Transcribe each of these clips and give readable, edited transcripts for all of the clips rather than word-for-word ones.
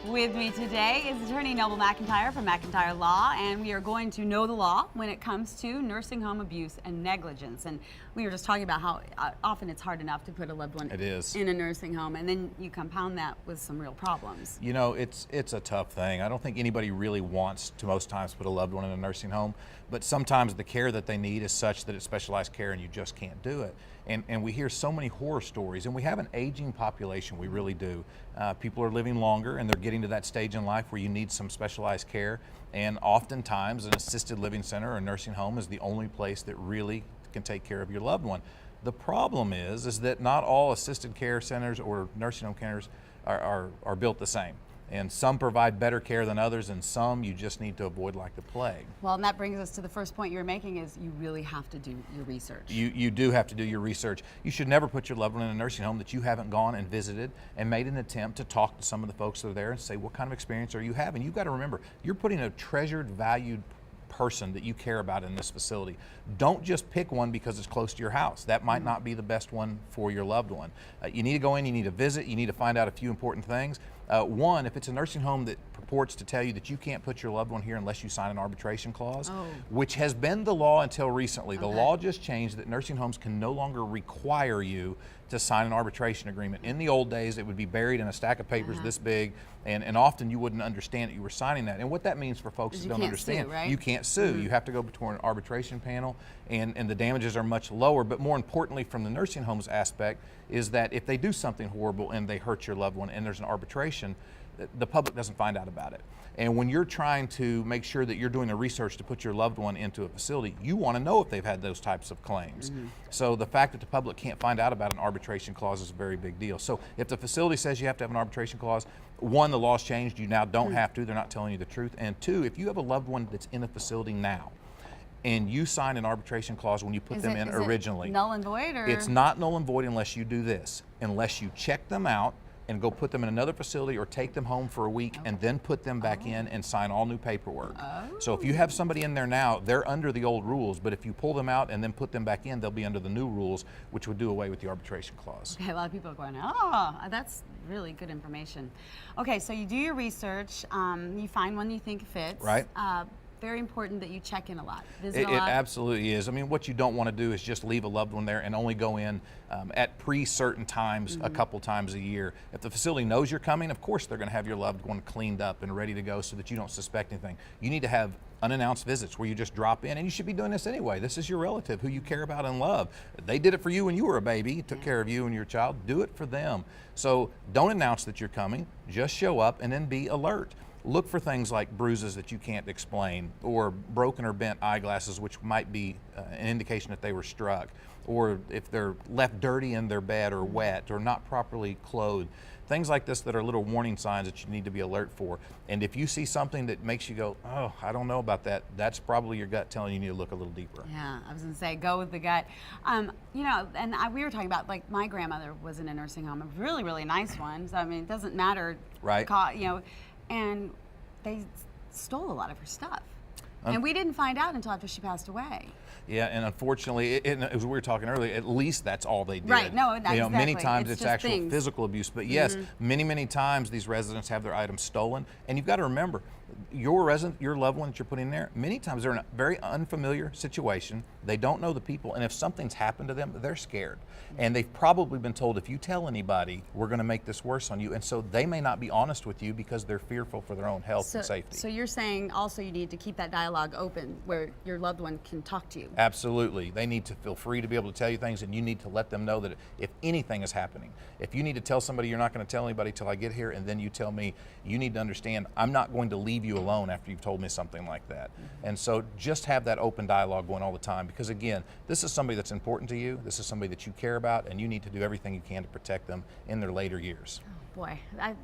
With me today is attorney Noble McIntyre from McIntyre Law, and we are going to know the law when it comes to nursing home abuse and negligence. And we were just talking about how often it's hard enough to put a loved one in a nursing home, and then you compound that with some real problems. You know, it's a tough thing. I don't think anybody really wants to most times put a loved one in a nursing home, but sometimes the care that they need is such that it's specialized care and you just can't do it. And we hear so many horror stories, and we have an aging population, we really do. People are living longer and they're getting to that stage in life where you need some specialized care, and oftentimes an assisted living center or a nursing home is the only place that really can take care of your loved one. The problem is that not all assisted care centers or nursing home centers are built the same. And some provide better care than others, and some you just need to avoid like the plague. Well, and that brings us to the first point you were making, is you really have to do your research. You do have to do your research. You should never put your loved one in a nursing home that you haven't gone and visited and made an attempt to talk to some of the folks that are there and say, what kind of experience are you having? You've got to remember, you're putting a treasured, valued person that you care about in this facility. Don't just pick one because it's close to your house. That might not be the best one for your loved one. You need to go in, you need to visit, you need to find out a few important things. One, if it's a nursing home that purports to tell you that you can't put your loved one here unless you sign an arbitration clause, which has been the law until recently. The law just changed that nursing homes can no longer require you to sign an arbitration agreement. In the old days, it would be buried in a stack of papers this big, and often you wouldn't understand that you were signing that. And what that means for folks that don't understand, you can't sue. You have to go before an arbitration panel, and the damages are much lower. But more importantly, from the nursing homes aspect, is that if they do something horrible and they hurt your loved one and there's an arbitration, the public doesn't find out about it. And when you're trying to make sure that you're doing the research to put your loved one into a facility, you want to know if they've had those types of claims. So the fact that the public can't find out about an arbitration clause is a very big deal. So if the facility says you have to have an arbitration clause, one, the law's changed, you now don't have to, they're not telling you the truth. And two, if you have a loved one that's in a facility now, and you sign an arbitration clause when you put them in originally. Null and void? Or? It's not null and void unless you do this. Unless you check them out and go put them in another facility or take them home for a week and then put them back in and sign all new paperwork. So if you have somebody in there now, they're under the old rules, but if you pull them out and then put them back in, they'll be under the new rules, which would do away with the arbitration clause. Okay, a lot of people are going, oh, that's really good information. Okay, so you do your research, you find one you think fits. Right. Very important that you check in a lot, visit a lot. It absolutely is. I mean, what you don't want to do is just leave a loved one there and only go in at certain times, a couple times a year. If the facility knows you're coming, of course they're going to have your loved one cleaned up and ready to go so that you don't suspect anything. You need to have unannounced visits where you just drop in, and you should be doing this anyway. This is your relative who you care about and love. They did it for you when you were a baby, took care of you and your child. Do it for them. So don't announce that you're coming, just show up and then be alert. Look for things like bruises that you can't explain, or broken or bent eyeglasses, which might be an indication that they were struck, or if they're left dirty in their bed or wet or not properly clothed. Things like this that are little warning signs that you need to be alert for. And if you see something that makes you go, oh, I don't know about that, that's probably your gut telling you need to look a little deeper. Yeah, I was going to say, go with the gut. You know, and we were talking about, like, my grandmother was in a nursing home, a really, really nice one. So, I mean, it doesn't matter, right? You know, and they stole a lot of her stuff. And we didn't find out until after she passed away. Yeah, and unfortunately, as we were talking earlier, at least that's all they did. Right, no, exactly. You know, many times it's actual things. Physical abuse. But yes, many, many times these residents have their items stolen. And you've got to remember, your resident, your loved one that you're putting there, many times they're in a very unfamiliar situation. They don't know the people, and if something's happened to them, they're scared. And they've probably been told, if you tell anybody, we're going to make this worse on you. And so they may not be honest with you because they're fearful for their own health and safety. So you're saying also you need to keep that dialogue open where your loved one can talk to you. Absolutely. They need to feel free to be able to tell you things, and you need to let them know that if anything is happening, if you need to tell somebody you're not going to tell anybody till I get here, and then you tell me, you need to understand I'm not going to leave you alone after you've told me something like that. And so just have that open dialogue going all the time, because again, this is somebody that's important to you, this is somebody that you care about, and you need to do everything you can to protect them in their later years. Oh boy,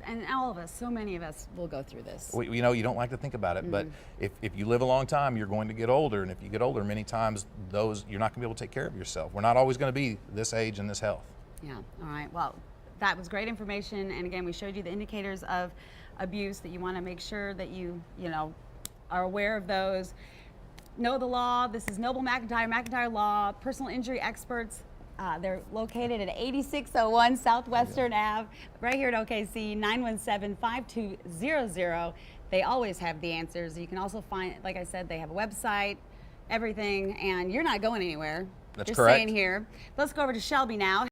and all of us, so many of us will go through this. You know, you don't like to think about it, but if you live a long time, you're going to get older, and if you get older, many times you're not going to be able to take care of yourself. We're not always going to be this age and this health. Yeah, all right, well, that was great information, and again, we showed you the indicators of abuse that you want to make sure that you know, are aware of those. Know the law. This is Noble McIntyre, McIntyre Law, personal injury experts. They're located at 8601 Southwestern Ave, right here at OKC, 917-5200. They always have the answers. You can also find, like I said, they have a website, everything, and you're not going anywhere. That's You're correct. staying here. Let's go over to Shelby now.